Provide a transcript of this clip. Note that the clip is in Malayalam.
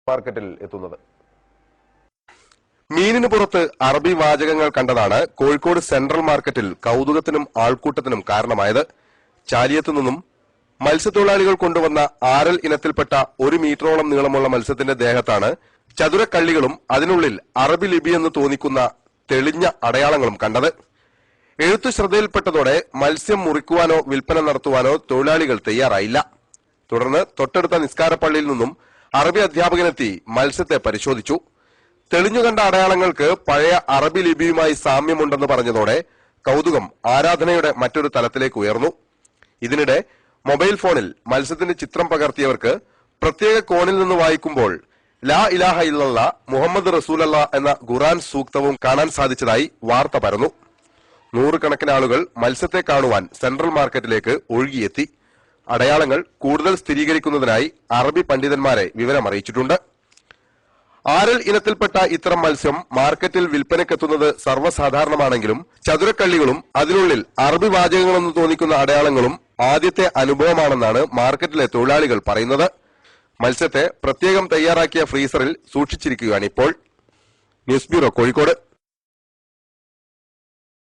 മാർക്കറ്റിൽ എത്തുന്നത്. മീനിന് പുറത്ത് അറബി വാചകങ്ങൾ കണ്ടതാണ് കോഴിക്കോട് സെൻട്രൽ മാർക്കറ്റിൽ കൗതുകത്തിനും ആൾക്കൂട്ടത്തിനും കാരണമായത്. ചാലിയത്തു നിന്നും മത്സ്യത്തൊഴിലാളികൾ കൊണ്ടുവന്ന ആരൽ ഇനത്തിൽപ്പെട്ട 1 മീറ്ററോളം നീളമുള്ള മത്സ്യത്തിന്റെ ദേഹത്താണ് ചതുരക്കള്ളികളും അതിനുള്ളിൽ അറബി ലിപിയെന്ന് തോന്നിക്കുന്ന തെളിഞ്ഞ അടയാളങ്ങളും കണ്ടത്. എഴുത്തു ശ്രദ്ധയിൽപ്പെട്ടതോടെ മത്സ്യം മുറിക്കുവാനോ വിൽപ്പന നടത്തുവാനോ തൊഴിലാളികൾ തയ്യാറായില്ല. തുടർന്ന് തൊട്ടടുത്ത നിസ്കാരപ്പള്ളിയിൽ നിന്നും അറബി അധ്യാപകനെത്തി മത്സ്യത്തെ പരിശോധിച്ചു. തെളിഞ്ഞുകണ്ട അടയാളങ്ങൾക്ക് പഴയ അറബി ലിപിയുമായി സാമ്യമുണ്ടെന്ന് പറഞ്ഞതോടെ കൗതുകം ആരാധനയുടെ മറ്റൊരു തലത്തിലേക്ക് ഉയർന്നു. ഇതിനിടെ മൊബൈൽ ഫോണിൽ മത്സ്യത്തിന്റെ ചിത്രം പകർത്തിയവർക്ക് പ്രത്യേക കോണിൽ നിന്ന് വായിക്കുമ്പോൾ ലാ ഇലാഹ ഇല്ലല്ലാ മുഹമ്മദ് റസൂലല്ലാ എന്ന ഖുർആൻ സൂക്തവും കാണാൻ സാധിച്ചതായി വാർത്ത പരന്നു. നൂറുകണക്കിന് ആളുകൾ മത്സ്യത്തെ കാണുവാൻ സെൻട്രൽ മാർക്കറ്റിലേക്ക് ഒഴുകിയെത്തി. അടയാളങ്ങൾ കൂടുതൽ സ്ഥിരീകരിക്കുന്നതിനായി അറബി പണ്ഡിതന്മാരെ വിവരമറിയിച്ചിട്ടുണ്ട്. ആരൽ ഇനത്തിൽപ്പെട്ട ഇത്തരം മത്സ്യം മാർക്കറ്റിൽ വിൽപ്പനയ്ക്കെത്തുന്നത് സർവ്വസാധാരണമാണെങ്കിലും ചതുരക്കള്ളികളും അതിനുള്ളിൽ അറബി വാചകങ്ങളെന്ന് തോന്നിക്കുന്ന അടയാളങ്ങളും ആദ്യത്തെ അനുഭവമാണെന്നാണ് മാർക്കറ്റിലെ തൊഴിലാളികൾ പറയുന്നത്. മത്സ്യത്തെ പ്രത്യേകം തയ്യാറാക്കിയ ഫ്രീസറിൽ സൂക്ഷിച്ചിരിക്കുകയാണിപ്പോൾ. News bureau, Kozhikode.